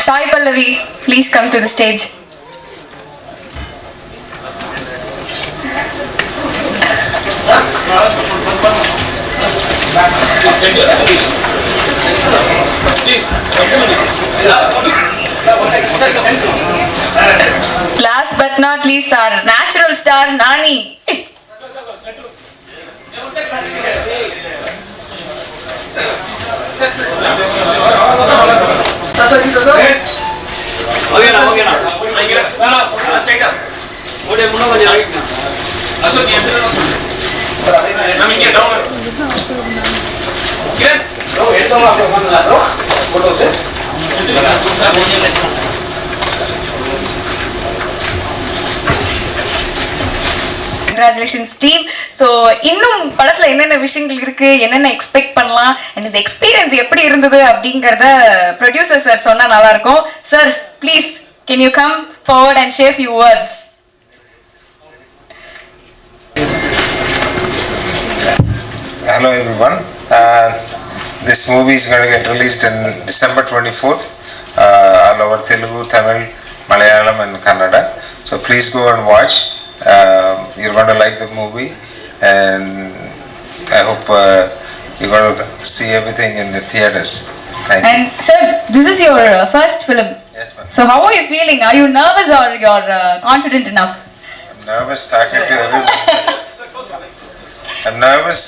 Sai Pallavi, please come to the stage. Last but not least, our natural star Nani. Congratulations team. So இன்னும் படத்துல என்னென்ன விஷயங்கள் இருக்கு, என்னென்ன எக்ஸ்பெக்ட் பண்ணலாம், and இந்த எக்ஸ்பீரியன்ஸ் எப்படி இருந்தது அப்படிங்கறத ப்ரொடியூசர் சார் சொன்னா நல்லா இருக்கும். Sir please can you come forward and share few words? Hello everyone. This movie is going to get released in December 24th all over Telugu, Tamil, Malayalam and Kannada. So please go and watch. You're going to like the movie and I hope you're going to see everything in the theaters. Thank you. And sir, this is your first film. Yes ma'am. So how are you feeling? Are you nervous or you're confident enough? I'm nervous talking to everyone. I'm nervous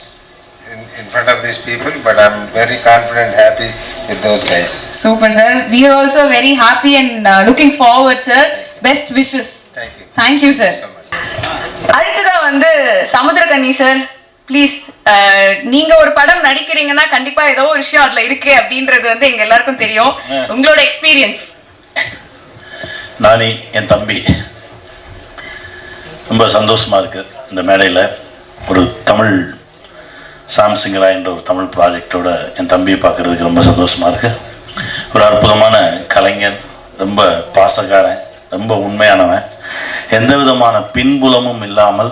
in front of these people, but I'm very confident, happy with those guys. Super sir. We are also very happy and looking forward sir. Best wishes. Thank you. Thank you sir. So much. அடுத்ததா வந்து Samuthirakani sir please, நீங்க ஒரு படம் நடிக்கிறீங்கன்னா கண்டிப்பா ஏதோ ஒரு விஷயம் அதுல இருக்கு அப்படின்றது வந்து எங்க எல்லாருக்கும் தெரியும். உங்களோட எக்ஸ்பீரியன்ஸ். நானி என் தம்பி, ரொம்ப சந்தோஷமா இருக்கு இந்த மேடையில் ஒரு தமிழ் சாம்சிங்கரா என்ற ஒரு தமிழ் ப்ராஜெக்டோட என் தம்பியை பார்க்கறதுக்கு ரொம்ப சந்தோஷமா இருக்கு. ஒரு அற்புதமான கலைஞன், ரொம்ப பாசக்காரன், ரொம்ப உண்மையானவன், எந்த விதமான பின்புலமும் இல்லாமல்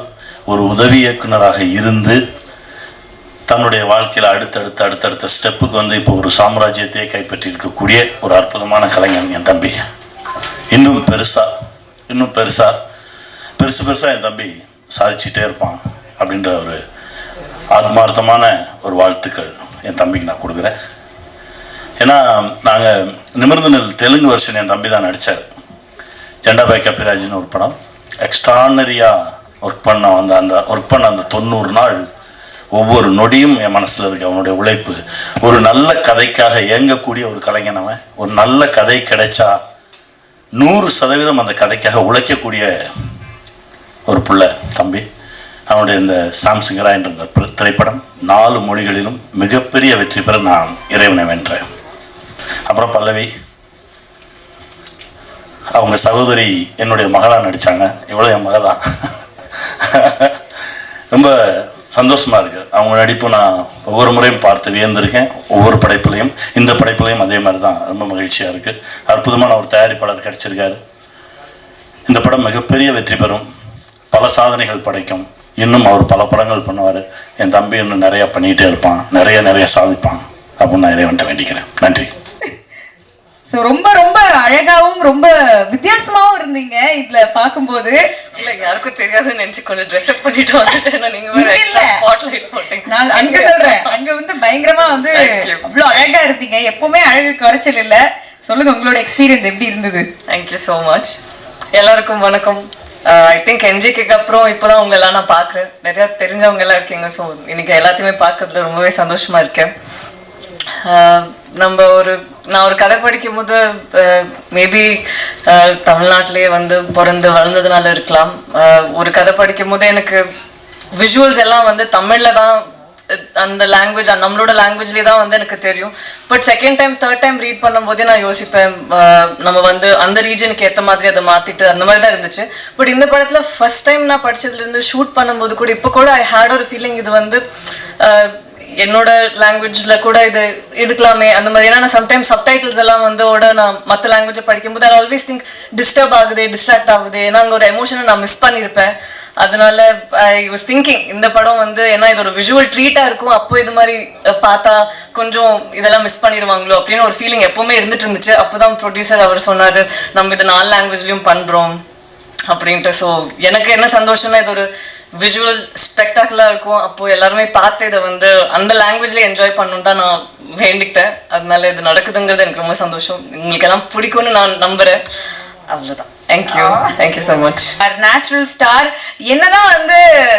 ஒரு உதவி இயக்குனராக இருந்து தன்னுடைய வாழ்க்கையில் அடுத்தடுத்த ஸ்டெப்புக்கு வந்து இப்போ ஒரு சாம்ராஜ்யத்தையே கைப்பற்றி இருக்கக்கூடிய ஒரு அற்புதமான கலைஞன் என் தம்பி. இன்னும் பெருசா என் தம்பி சாதிச்சுட்டே இருப்பான் அப்படின்ற ஒரு ஆத்மார்த்தமான ஒரு வாழ்த்துக்கள் என் தம்பிக்கு நான் கொடுக்குறேன். ஏன்னா நாங்கள் நிமிர்ந்து நெல் தெலுங்கு வருஷன் என் தம்பி தான் நடித்தார். ஜெண்டாபாய் கப்பிராஜின்னு ஒரு படம் எக்ஸ்ட்ரானரியாக ஒர்க் பண்ண அந்த 90 நாள் ஒவ்வொரு நொடியும் என் மனசில் இருக்க அவனுடைய உழைப்பு. ஒரு நல்ல கதைக்காக இயங்கக்கூடிய ஒரு கலைஞனவன். ஒரு நல்ல கதை கிடைச்சா 100% அந்த கதைக்காக உழைக்கக்கூடிய ஒரு பிள்ளை தம்பி. அவனுடைய இந்த சாம்சிங்கரா என்ற இந்த திரைப்படம் 4 மொழிகளிலும் மிகப்பெரிய வெற்றி பெற நான் இறைவனை வென்றேன். அப்புறம் பல்லவி, அவங்க சகோதரி என்னுடைய மகளாக நடித்தாங்க. இவ்வளோ என் மக தான். ரொம்ப சந்தோஷமாக இருக்குது. அவங்க நடிப்பு நான் ஒவ்வொரு முறையும் பார்த்து வியந்திருக்கேன். ஒவ்வொரு படைப்புலையும், இந்த படைப்புலையும் அதே மாதிரி தான். ரொம்ப மகிழ்ச்சியாக இருக்குது. அற்புதமான ஒரு தயாரிப்பாளர் கிடைச்சிருக்காரு. இந்த படம் மிகப்பெரிய வெற்றி பெறும், பல சாதனைகள் படைக்கும். இன்னும் அவர் பல படங்கள் பண்ணுவார். என் தம்பி இன்னும் நிறையா பண்ணிகிட்டே இருப்பான், நிறைய சாதிப்பான் அப்படின்னு நான் இறைவன்ட்ட வேண்டிக்கிறேன். நன்றி. ஸோ ரொம்ப அழகாவும் ரொம்ப வித்தியாசமாவும் இருந்தீங்க இதுல பார்க்கும்போது. யாருக்கும் தெரியாதுன்னு நினைச்சு கொஞ்சம் ட்ரெஸ் அப் பண்ணிட்டு வந்துட்டேன். நீங்க ஸ்பாட்லைட் போட்டீங்க. நான் அங்க சொல்றேன், அங்க வந்து பயங்கரமா வந்து அவ்வளோ அழகா இருந்தீங்க. எப்பவுமே அழகு குறைச்சல் இல்லை. சொல்லுங்க, உங்களோட எக்ஸ்பீரியன்ஸ் எப்படி இருந்தது? Thank you so much. எல்லாருக்கும் வணக்கம். ஐ திங்க் என்ஜிக்கு அப்புறம் இப்போதான் உங்களை எல்லாம் நான் பார்க்குறேன். நிறையா தெரிஞ்சவங்க எல்லாம் இருக்கீங்க. ஸோ இன்னைக்கு எல்லாத்தையுமே பார்க்கறதுல ரொம்பவே சந்தோஷமா இருக்கேன். நான் ஒரு கதை படிக்கும் போது மேபி தமிழ்நாட்டிலேயே வந்து பிறந்து வளர்ந்ததுனால இருக்கலாம். ஒரு கதை படிக்கும் போது எனக்கு விஷுவல்ஸ் எல்லாம் வந்து தமிழில் தான், அந்த லாங்குவேஜ் நம்மளோட லாங்குவேஜ்லேயே தான் வந்து எனக்கு தெரியும். But second time third time read பண்ணும்போதே நான் யோசிப்பேன், நம்ம வந்து அந்த ரீஜனுக்கு ஏற்ற மாதிரி அதை மாற்றிட்டு அந்த மாதிரி தான் இருந்துச்சு. பட் இந்த படத்தில் ஃபர்ஸ்ட் டைம் நான் படித்ததுலேருந்து ஷூட் பண்ணும்போது கூட இப்போ கூட ஐ ஹேட் ஒரு ஃபீலிங், இது வந்து என்னோட லாங்குவேஜ்ல கூட இது இருக்கலாமே அந்த மாதிரி. ஏன்னா நான் சம்டைம்ஸ் சப்டைட்டில்ஸ் எல்லாம் வந்து நான் மற்ற லாங்குவேஜை படிக்கும்போது ஐ ஆல்வேஸ் திங்க் டிஸ்டர்ப் ஆகுது, டிஸ்ட்ராக்ட் ஆகுது, ஏன்னா அங்கே ஒரு எமோஷனை நான் மிஸ் பண்ணியிருப்பேன். அதனால ஐ வாஸ் திங்கிங் இந்த படம் வந்து ஏன்னா இது ஒரு விஷுவல் ட்ரீட்டாக இருக்கும், அப்போ இது மாதிரி பார்த்தா கொஞ்சம் இதெல்லாம் மிஸ் பண்ணிடுவாங்களோ அப்படின்னு ஒரு ஃபீலிங் எப்பவுமே இருந்துட்டு இருந்துச்சு. அப்போதான் ப்ரொடியூசர் அவர் சொன்னார் நம்ம இது 4 லாங்குவேஜ்லையும் பண்ணுறோம் அப்படின்ட்டு. ஸோ எனக்கு என்ன சந்தோஷம்னா இது ஒரு விஷுவல் ஸ்பெக்டாக்குலராக இருக்கும், அப்போது எல்லாருமே பார்த்து இதை வந்து அந்த லாங்குவேஜ்லேயே என்ஜாய் பண்ணணுன்னு தான் நான் வேண்டிக்கிட்டேன். அதனால இது நடக்குதுங்கிறது எனக்கு ரொம்ப சந்தோஷம். உங்களுக்கு எல்லாம் பிடிக்கும்னு நான் நம்புகிறேன். அவ்வளோதான். Thank you so much. Natural star. என்னதான் வந்து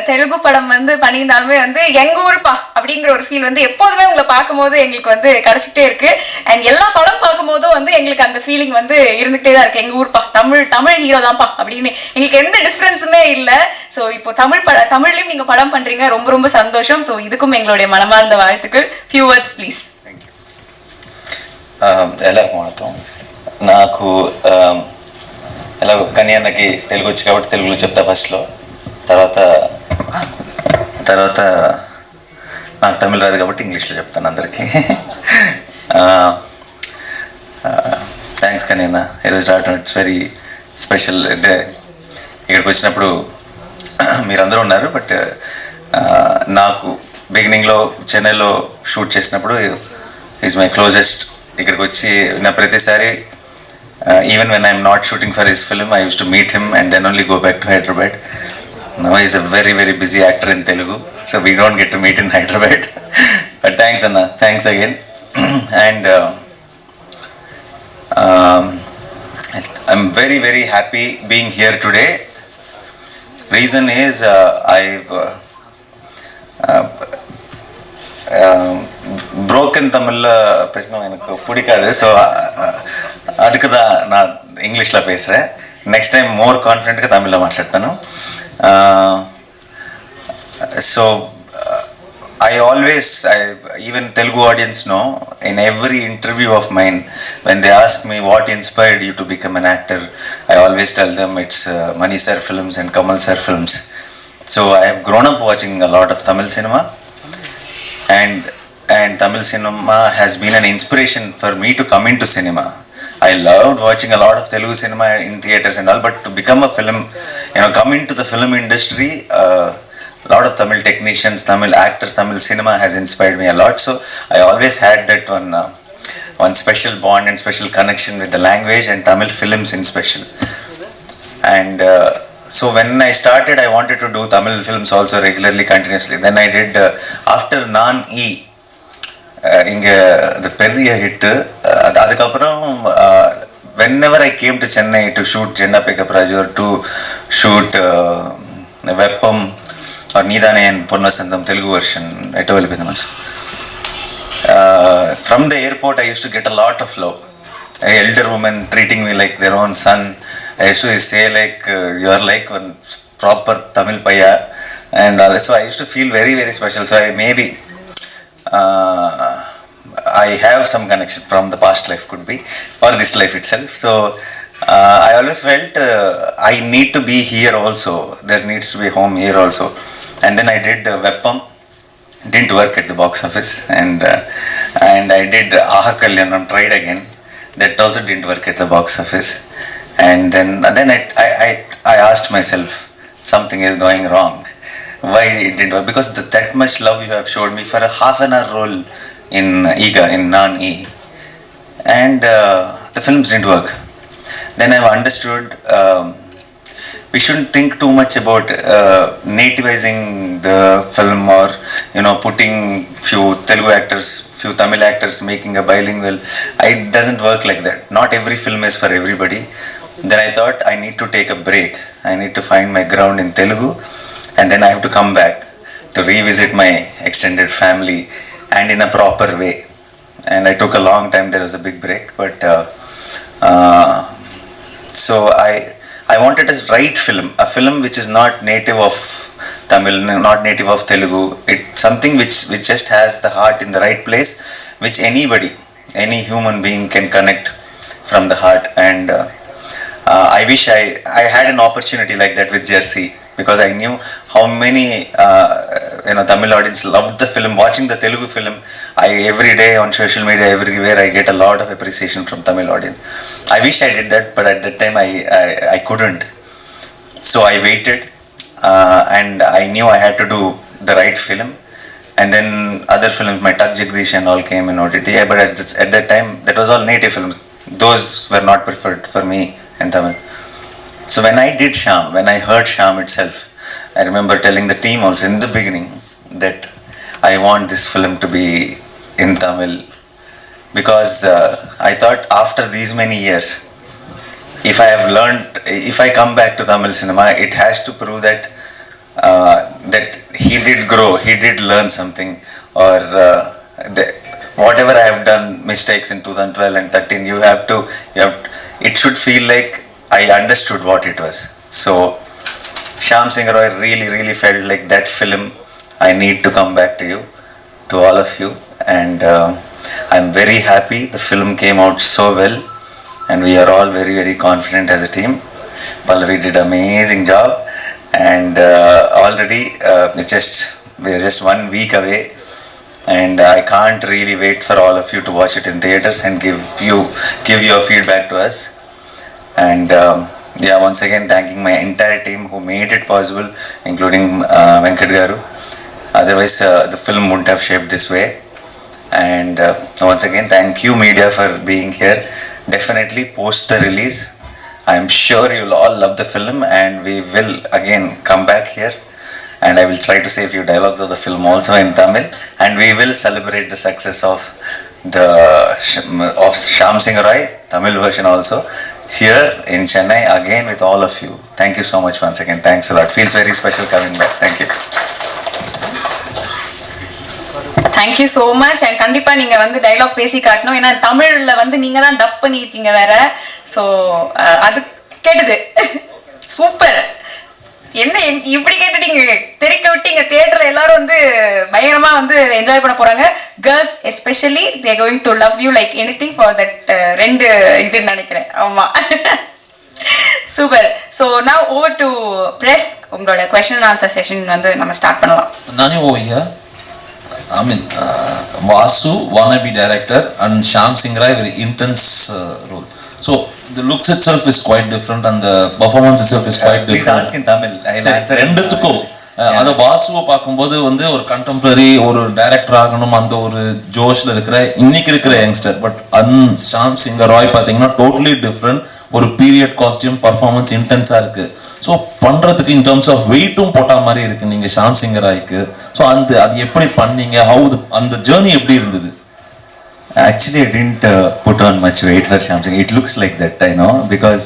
தெலுங்கு படம் வந்து பண்ணியிருந்தாலுமே வந்து எங்க ஊருப்பா அப்படிங்கிற ஒரு ஃபீல் வந்து எப்போதுமே உங்களை பார்க்கும்போது எங்களுக்கு வந்து கிடைச்சிட்டே இருக்கு. அண்ட் எல்லா படம் பார்க்கும்போதும் வந்து எங்களுக்கு அந்த ஃபீலிங் வந்து இருந்துகிட்டே தான் இருக்கு. எங்க ஊர்ப்பா, தமிழ் ஹீரோ தான்ப்பா அப்படின்னு எங்களுக்கு எந்த டிஃப்ரென்ஸுமே இல்லை. ஸோ இப்போ தமிழ்லையும் நீங்க படம் பண்றீங்க, ரொம்ப ரொம்ப சந்தோஷம். ஸோ இதுக்கும் எங்களுடைய மனமார்ந்த வாழ்த்துக்கள். Few words please. எல்லாருக்கும் வணக்கம். నాకు ఎలా కన్యాన్నకి తెలుగు వచ్చి కాబట్టి తెలుగులో చెప్తా ఫస్ట్లో, తర్వాత నాకు తమిళ రాదు కాబట్టి ఇంగ్లీష్లో చెప్తాను అందరికీ. థ్యాంక్స్ కన్యన్న, ఈరోజు రావడం ఇట్స్ వెరీ స్పెషల్. అంటే ఇక్కడికి వచ్చినప్పుడు మీరందరూ ఉన్నారు, బట్ నాకు బిగినింగ్లో చెన్నైలో షూట్ చేసినప్పుడు ఈజ్ మై క్లోజెస్ట్. ఇక్కడికి వచ్చి నా ప్రతిసారి even when I'm not shooting for his film, I used to meet him and then only go back to Hyderabad. Now he's a very, very busy actor in Telugu, so we don't get to meet in Hyderabad. But thanks Anna, thanks again. And I'm very, very happy being here today. Reason is I've broken தமிழில் பேசினா எனக்கு பிடிக்காது. So அதுக்கு தான் நான் ఇంగ్లీష్లో பேசுகிறேன். Next time more కాన్ఫిడెంట్గా తమిళ్లో మాట్లాడతాను. So even Telugu audience know, in every interview of mine, when they ask me what inspired you to become an actor, I always tell them it's Mani Sir films and Kamal Sir films. So I have grown up watching a lot of Tamil cinema, and Tamil cinema has been an inspiration for me to come into cinema. I loved watching a lot of Telugu cinema in theaters and all, but to become a film, come into the film industry, a lot of Tamil technicians, Tamil actors, Tamil cinema has inspired me a lot. So I always had that one special bond and special connection with the language and Tamil films in special. And so when I started, I wanted to do Tamil films also regularly, continuously. Then I did after Naan E, இங்கே அது பெரிய hit. அதுக்கப்புறம் whenever I came to Chennai to shoot Jenna Pickup Raju or to shoot Veppam or Needane and Ponnasandam Telugu version, I told you, from the airport I used to get a lot of love. Elder women treating me like their own son. I used to say like you are like one proper Tamil paya, and so I used to feel very, very special. So I have some connection from the past life, could be, or this life itself. So I always felt I need to be here also. There needs to be home here also. And then I did Veppam, didn't work at the box office, and I did Aha Kalyanam, tried again, that also didn't work at the box office. And then I asked myself, something is going wrong. Why it didn't work? Because that much love you have showed me for a half an hour role in Ega, in Naan E, and the films didn't work. Then I've understood we shouldn't think too much about nativizing the film, or putting few Telugu actors, few Tamil actors, making a bilingual. It doesn't work like that. Not every film is for everybody. Then I thought I need to take a break. I need to find my ground in Telugu, and then I have to come back to revisit my extended family and in a proper way. And I took a long time. There was a big break, but so I wanted a right film, a film which is not native of Tamil, not native of Telugu. It's something which just has the heart in the right place, which any human being can connect from the heart. And I wish I had an opportunity like that with Jersey, because I knew how many Tamil audience loved the film. Watching the Telugu film, every day on social media, everywhere, I get a lot of appreciation from Tamil audience. I wish I did that, but at that time I couldn't. So I waited, and I knew I had to do the right film. And then other films, my Tak Jagdish and all came in OTT. But at that time, that was all native films. Those were not preferred for me in Tamil. So when I did Shyam, when I heard Shyam itself, I remember telling the team also in the beginning that I want this film to be in Tamil, because I thought after these many years, if I have learned, if I come back to Tamil cinema, it has to prove that that he did grow, he did learn something, or whatever I have done mistakes in 2012 and 13, it should feel like I understood what it was. So Shyam Singh Roy really felt like that film, I need to come back to you, to all of you, and I'm very happy the film came out so well, and we are all very confident as a team. Pallavi did amazing job, and already we are just 1 week away, and I can't really wait for all of you to watch it in theaters and give your feedback to us. And once again thanking my entire team who made it possible, including Venkat Garu. Otherwise the film wouldn't have shaped this way. And once again thank you media for being here. Definitely post the release, I'm sure you'll all love the film, and we will again come back here, and I will try to say a few dialogues of the film also in Tamil, and we will celebrate the success of Shyam Singh Roy Tamil version also here in Chennai again with all of you. Thank you so much once again. Thanks a lot. Feels very special coming back. Thank you. Thank you so much. And கண்டிப்பாக நீங்கள் வந்து dialogue பேசி காட்டணும், ஏன்னா தமிழில் வந்து நீங்கள் தான் டப் பண்ணியிருக்கீங்க வேற. ஸோ அது கேட்டது சூப்பர். என்ன இப்படி கேட்டுட்டீங்க, தெரிக்க விட்டீங்க. தியேட்டரில் எல்லாரும் வந்து பயங்கரமாக வந்து என்ஜாய் பண்ண போகிறாங்க. Girls especially they going to love you like anything for that 2 இதுன்னு நினைக்கிறேன். ஆமாம், super. So now over to press. உங்களோட கொஸ்டின் அண்ட் ஆன்சர் செஷன் வந்து நம்ம ஸ்டார்ட் பண்ணலாம். நானே Oviya, I mean, Vasu, wannabe director, and Shyam Singh Roy, very intense role. So the looks itself is quite different, and the performance itself is quite different. Please ask in Tamil. I will answer. ரெண்டுத்துக்கும் அந்த வாசுவை பார்க்கும்போது வந்து ஒரு contemporary ஒரு director ஆகணும் அந்த ஒரு ஜோஷ்ல இருக்கிற இன்னைக்கு இருக்கிற யங்ஸ்டர். பட் ஷாம் சிங் ராய் பார்த்தீங்கன்னா டோட்டலி டிஃப்ரெண்ட். ஒரு பீரியட் காஸ்டியூம் பர்ஃபார்மன்ஸ் இன்டென்ஸா இருக்கு. ஸோ பண்றதுக்கு இன் டர்ம்ஸ் ஆஃப் வெயிட்டும் போட்ட மாதிரி இருக்கு நீங்க ஷாம் சிங் ராய்க்கு. ஸோ அது எப்படி பண்ணீங்க, அந்த ஜேர்னி எப்படி இருந்தது? Actually, I didn't put on much weight for Shyam Singh. It looks like that, I know, because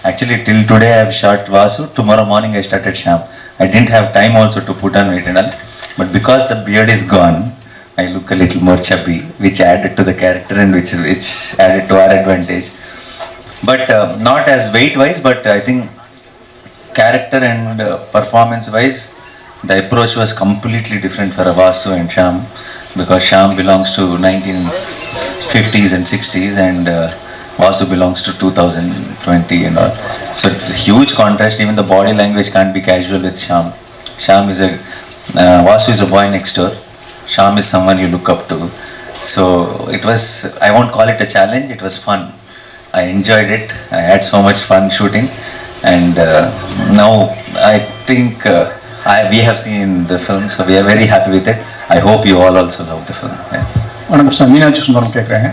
actually till today I have shot Vasu. Tomorrow morning I started Shyam. I didn't have time also to put on weight and all. But because the beard is gone, I look a little more chubby, which added to the character and which added to our advantage. But not as weight wise, but I think character and performance wise, the approach was completely different for Vasu and Shyam, because Shyam belongs to 1950s and 60s, and Vasu belongs to 2020 and all. So it's a huge contrast. Even the body language can't be casual with Shyam. Vasu is a boy next door. Shyam is someone you look up to. So it was, I won't call it a challenge, it was fun. I enjoyed it. I had so much fun shooting, and now I think we have seen the film, so we are very happy with it. I hope you all also love the film. வணக்கம் sir, Meenakshi Sundaram கேட்குறேன்.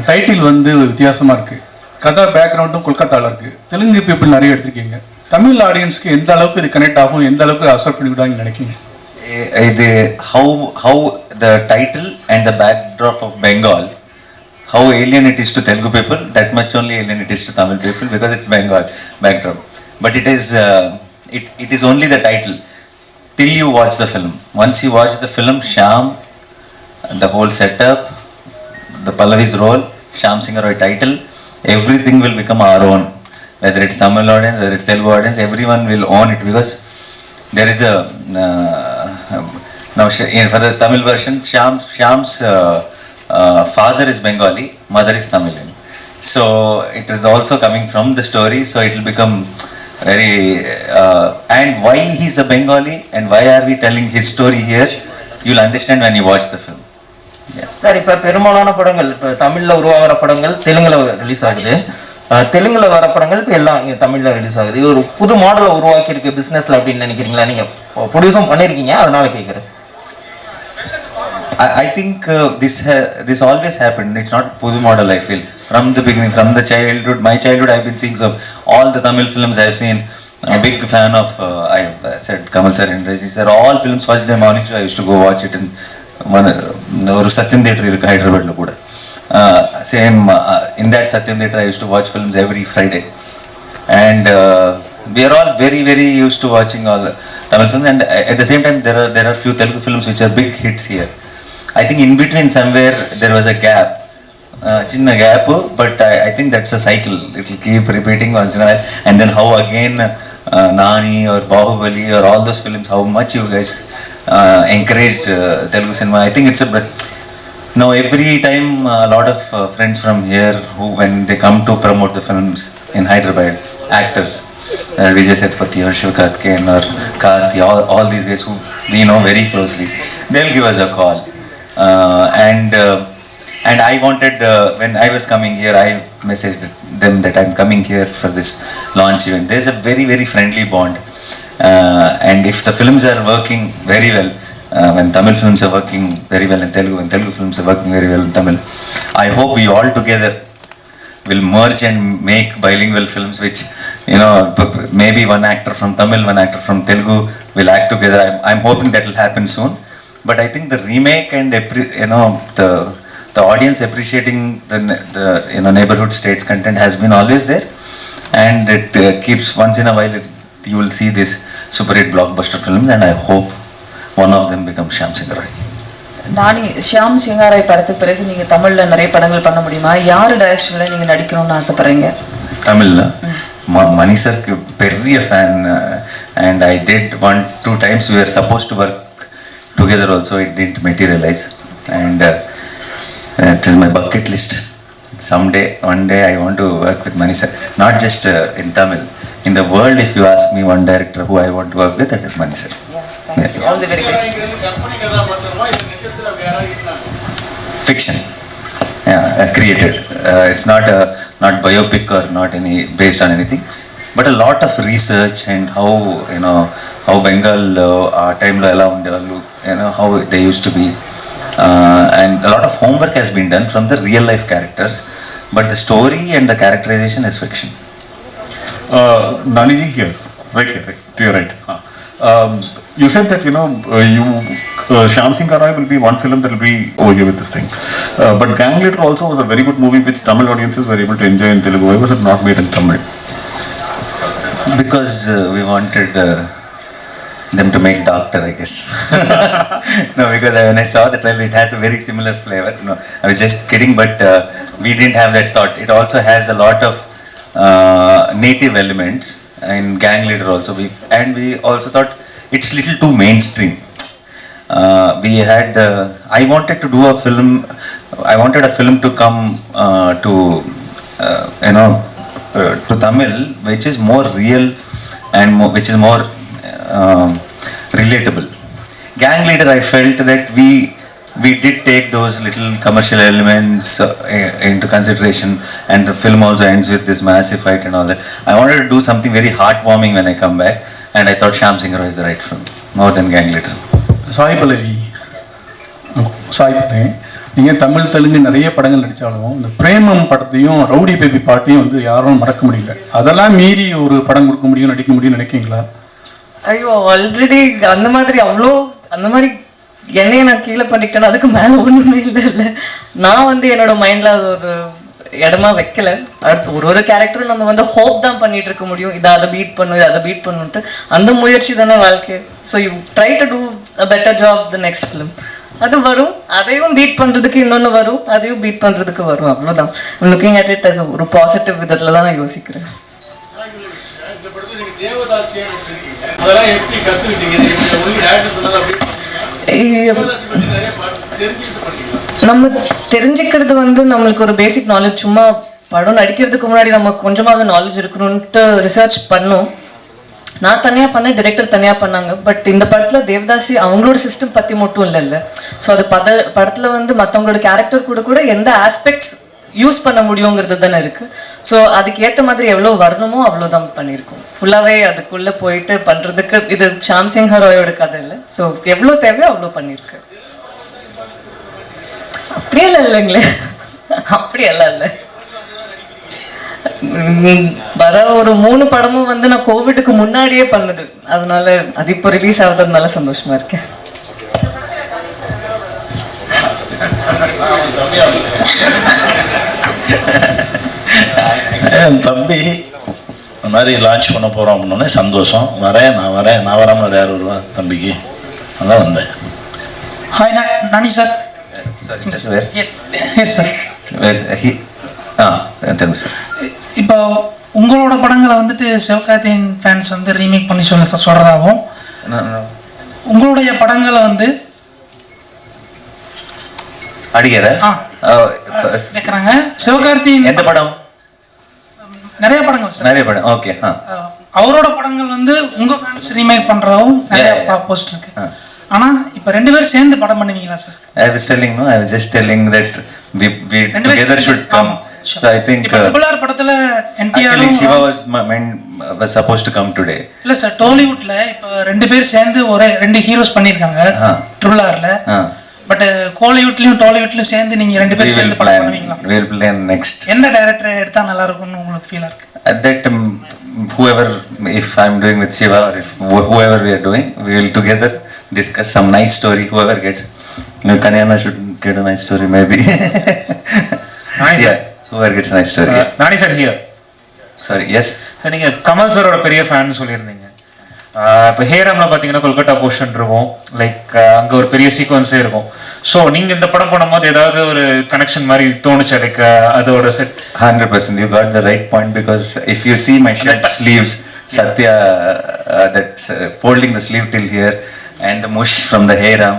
Title வந்து வித்தியாசமாக இருக்குது. கதை பேக்ரவுண்டும் கொல்கத்தாவில் இருக்குது. Telugu people நிறைய எடுத்திருக்கீங்க. தமிழ் ஆடியன்ஸ்க்கு எந்த அளவுக்கு இது கனெக்ட் ஆகும், எந்த அளவுக்கு accept பண்ணிவிடுவாங்கன்னு நினைக்கிங்க? How the title and the backdrop of Bengal, how alien it is to Telugu people, that much only alien it is to Tamil people, because it's Bengal backdrop. But it is only the title till you watch the film. Once you watch the film, Shyam, the whole setup, the Pallavi's role, Shyam Singh Roy title, everything will become our own. Whether it's Tamil audience, whether it's Telugu audience, everyone will own it, because there is a now for the Tamil version, Shyam's father is Bengali, mother is Tamilian. So it is also coming from the story. So it will become very and why he's a Bengali and why are we telling his story here, you'll understand when you watch the film. Sir இப்போ பெரும்பாலான படங்கள் இப்போ தமிழில் உருவாகிற படங்கள் தெலுங்கில் release ஆகுது. தெலுங்கில் வர படங்கள் இப்போ எல்லாம் தமிழில் ரிலீஸ் ஆகுது. இது ஒரு புது மாடலை உருவாக்கியிருக்கு பிஸ்னஸில் அப்படின்னு நினைக்கிறீங்களா? நீங்கள் ப்ரொடியூஸும் பண்ணியிருக்கீங்க, அதனால கேட்குறேன். I think this always happened. It's not pudu model. I feel from the beginning, from the childhood, my childhood, I've been seeing so all the Tamil films I've seen. I'm a big fan of. I've said Kamal sir and Rajni sir. All films watched in morning show. I used to go watch it in one or Satyam Theatre in Hyderabad lo kuda. Same in that Satyam Theatre I used to watch films every Friday, and we are all very very used to watching all the Tamil films. And at the same time, there are few Telugu films which are big hits here. I think in between somewhere there was a gap, chinna gap, but I think that's a cycle. It will keep repeating once in a while, and then how again Nani or Bahubali or all those films, how much you guys encouraged Telugu cinema. I think it's a now every time a lot of friends from here who when they come to promote the films in Hyderabad, actors Vijay Sethupathi or Shivkarthikeyan or Karthi, all these guys who we know very closely, they'll give us a call. And I wanted, when I was coming here, I messaged them that I'm coming here for this launch event. There's a very, very friendly bond. And if the films are working very well, when Tamil films are working very well in Telugu, and Telugu films are working very well in Tamil, I hope we all together will merge and make bilingual films which, you know, maybe one actor from Tamil, one actor from Telugu will act together. I'm hoping that will happen soon. But I think the remake and the audience appreciating the neighborhood states content has been always there, and it keeps once in a while you will see this super hit blockbuster films, and I hope one of them becomes Shyam Singh Roy. நானி ஷியாம் சிங்காராய் படத்துக்கு பிறகு நீங்க தமிழ்ல நிறைய படங்கள் பண்ண முடியுமா? யார் டைரக்ஷன்ல நீங்க நடிக்கணும்னு ஆசைப்படுறீங்க? தமிழ்ல மணி சார்க்கு பெரிய fan, and I did 1-2 times we were supposed to work together also. It didn't materialize, and it is my bucket list. One day I want to work with Mani sir, not just in Tamil, in the world. If you ask me one director who I want to work with, that is Mani sir. Thank you. All the very best. Fiction, created. It's not biopic or not any based on anything, but a lot of research and how Bengal time lo ela undevallu, how they used to be, and a lot of homework has been done from the real life characters, but the story and the characterization is fiction. Nani ji, here, right, to your right. You said that Shyam Singh Roy will be one film that will be over here with this thing, but Gang Leader also was a very good movie which Tamil audiences were able to enjoy in Telugu. Why was it not made in Tamil? Because we wanted them to make Doctor, I guess. No, because when I saw the trailer, it has a very similar flavor. No, I was just kidding, but we didn't have that thought. It also has a lot of native elements in Gang Leader also. We also thought it's little too mainstream. I wanted to do a film. I wanted a film to come to Tamil, which is more real and which is more relatable. Gang Leader, I felt that we did take those little commercial elements into consideration, and the film also ends with this massive fight and all that. I wanted to do something very heartwarming when I come back, and I thought Shyam Singh Roy is the right film, more than Gang Leader. Sai Pallavi, நீங்கள் தமிழ் தெலுங்கு நிறைய படங்கள் நடித்தாலும் இந்த பிரேமம் படத்தையும் rowdy baby பாட்டையும் வந்து யாரும் மறக்க முடியல. அதெல்லாம் மீறி ஒரு படம் கொடுக்க முடியும், நடிக்க முடியும்னு நினைக்கிறீங்களா? ஐயோ, ஆல்ரெடி அந்த மாதிரி என்னைய நான் கீழே பண்ணிக்கிட்டேன், அதுக்கு மேலே ஒன்றுமே இல்லை. நான் வந்து என்னோட மைண்டில் அது ஒரு இடமா வைக்கல. அடுத்து ஒரு கேரக்டரும் நம்ம வந்து ஹோப் தான் பண்ணிட்டு இருக்க முடியும், அதை பீட் பண்ணுன்ட்டு. அந்த முயற்சி தானே வாழ்க்கை. So you try to do a better job the next film. அது வரும், அதையும் பீட் பண்ணுறதுக்கு இன்னொன்று வரும், அதையும் பீட் பண்ணுறதுக்கு வரும். அவ்வளோதான். லுக்கிங் அட் இட் அஸ் ஒரு பாசிட்டிவ் விதத்தில் தான் நான் யோசிக்கிறேன். நம்ம தெரிஞ்சுக்கிறது வந்து நம்மளுக்கு ஒரு பேசிக் நாலேஜ். சும்மா படம் நடிக்கிறதுக்கு முன்னாடி நம்ம கொஞ்சமாக நாலேஜ் இருக்கணும்ட்டு ரிசர்ச் பண்ணோம். நான் தனியாக பண்ணேன், டிரெக்டர் தனியாக பண்ணாங்க. பட் இந்த படத்தில் தேவதாசி அவங்களோட சிஸ்டம் பற்றி மட்டும் இல்லைல்ல. ஸோ அது படத்தில் வந்து மற்றவங்களோட கேரக்டர் கூட எந்த ஆஸ்பெக்ட்ஸ் யூஸ் பண்ண முடியுங்கிறது தானே இருக்குது. ஸோ அதுக்கு ஏற்ற மாதிரி எவ்வளோ வரணுமோ அவ்வளோதான் பண்ணியிருக்கோம். ஃபுல்லாகவே அதுக்குள்ளே போயிட்டு பண்ணுறதுக்கு இது ஷாம் சிங் ராயோட கதை இல்லை. ஸோ எவ்வளோ தேவையோ அவ்வளோ பண்ணியிருக்கு. அப்படியெல்லாம் இல்லைங்களே, அப்படியெல்லாம் இல்லை. வர ஒரு 3 படமும் வந்து நான் கோவிடுக்கு முன்னாடியே பண்ணுது, அதனால அது இப்போ ரிலீஸ் ஆகுறதுனால சந்தோஷமா இருக்கேன். என் தம்பி இந்த மாதிரி லான்ச் பண்ண போகிறோம் அப்படின்னோடனே சந்தோஷம். நான் வராமல் யார் வருவா தம்பிக்கு, அதான் வந்தேன். Hi Nani sir. Sorry, sir. Where? Yes, sir. Where's he? Tell me, sir. இப்போ உங்களோட படங்களை வந்துட்டு சிவகார்த்திகேயன் ஃபேன்ஸ் வந்து ரீமேக் பண்ணி சொல்றதாகவும், உங்களுடைய படங்களை வந்து அடிக்கிற கேட்குறாங்க. சிவகார்த்திகேயன் எந்த படம்? நிறைய படங்கள் சார், நிறைய படம். ஓகே. அவரோட படங்கள் வந்து உங்க ஃபேன்ஸ் ரீமேக் பண்றதாகவும் நிறைய போஸ்ட் இருக்கு. ஆனா இப்ப 2 பேரும் சேர்ந்து படம் பண்ணுவீங்களா sir? I was just telling that we together should come. So I think triple படத்துல NTR Shiva was supposed to come today. இல்ல சார், டாலிவுட்ல இப்ப 2 பேர் சேர்ந்து ஒரே 2 ஹீரோஸ் பண்ணிருக்காங்க ட்ரிபிள் ஆர்ல. பட் கோலிவுட்லயும் டாலிவுட்லயும் சேர்ந்து நீங்க 2 பேர் சேர்ந்து படம் பண்ணுவீங்களா? We will plan next. எந்த டைரக்டர் எடுத்தா நல்லா இருக்கும்னு உங்களுக்கு ஃபீல் இருக்கு? That whoever, if I'm doing with Shiva or if whoever we are doing, we will together discuss some nice story. Whoever gets, Kanyana should get a nice story maybe. Nice. Yeah, whoever gets a nice story. Nani sir here. Sorry, yes. Sir நீங்கள் கமல் சாரோட பெரிய fan சொல்லியிருந்தீங்க. இப்போ ஹேராமில் பார்த்தீங்கன்னா Kolkata portion இருக்கும், like அங்கே ஒரு பெரிய சீக்வன்ஸே இருக்கும். ஸோ நீங்கள் இந்த படம் பண்ணும்போது ஏதாவது ஒரு கனெக்ஷன் மாதிரி தோணுச்சு, லைக் அதோட set? 100%, you got the right point, because if you see my shirt sleeves, Satya that's folding the sleeve till here, and the mush from the Heyram.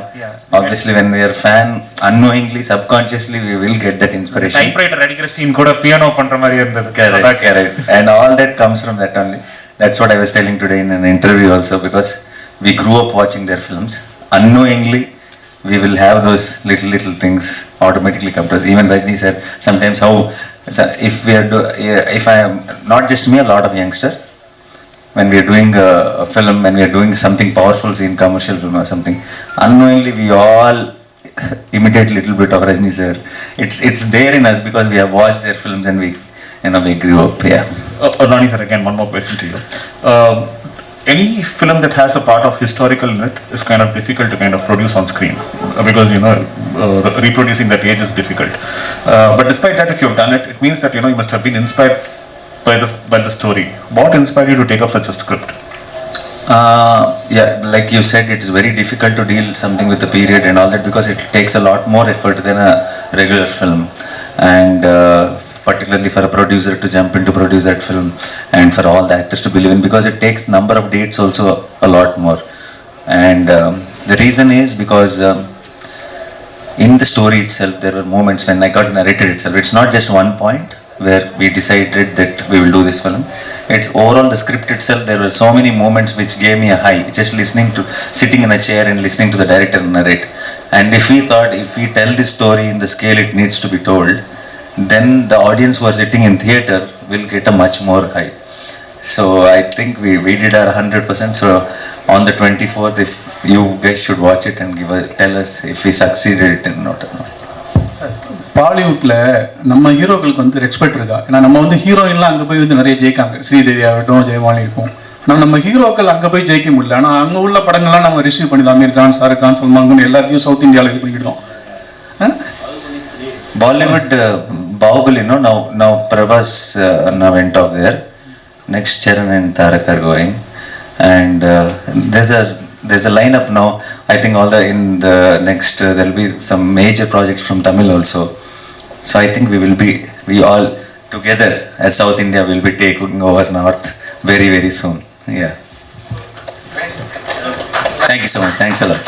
Obviously, when we are fan, unknowingly, subconsciously, we will get that inspiration. Typewriter அடிக்கிற scene கூட piano பண்ற மாதிரி இருந்தது. Correct. And all that comes from that only. That's what I was telling today in an interview also, because we grew up watching their films. Unknowingly, we will have those little things automatically come to us. Even Rajni said sometimes how, if I am, not just me, a lot of youngsters, when we are doing a film, when we are doing something powerful scene, commercial film or something, unknowingly we all imitate little bit of Rajni sir. It's there in us because we have watched their films and we grew up. Yeah. Rani sir, again one more question to you. Any film that has a part of historical in it is kind of difficult to kind of produce on screen, because reproducing that age is difficult. But despite that, if you've done it, it means that you must have been inspired by the story. What inspired you to take up such a script? Yeah, like you said, it is very difficult to deal something with the period and all that, because it takes a lot more effort than a regular film, and particularly for a producer to jump in to produce that film, and for all the actors to believe in, because it takes number of dates also a lot more. And the reason is because in the story itself there were moments when I got narrated itself. It's not just one point where we decided that we will do this film. It's overall the script itself. There were so many moments which gave me a high, just sitting in a chair and listening to the director narrate. And if we thought, if we tell this story in the scale it needs to be told, then the audience who are sitting in theater will get a much more high. So I think we did our 100%. So on the 24th, if you guys should watch it and tell us if we succeeded it or not. பாலிவுட்ல நம்ம ஹீரோக்களுக்கு வந்து respect இருக்கா? ஏன்னா நம்ம வந்து ஹீரோயின்லாம் அங்கே போய் வந்து நிறைய ஜெயிக்காங்க, ஸ்ரீதேவி ஆகட்டும், ஜெயவாணி இருக்கும். ஆனால் நம்ம ஹீரோக்கள் அங்கே போய் ஜெயிக்க முடியல. ஆனால் அங்கே உள்ள படங்கள்லாம் நம்ம ரிசீவ் பண்ணிடலாம். அமீர் கான், ஷாருக் கான், சல்மான் கான் எல்லாத்தையும் சவுத் இந்தியாவில் இது பண்ணிக்கிட்டோம். Bollywood, Bahubali, now Prabhas now went off there. Next Charan and Tarak are going, and there's a lineup now. I think in the next there will be some major projects from Tamil also. So I think we all together as South India will be taking over North very, very soon. Yeah. Thank you so much. Thanks a lot.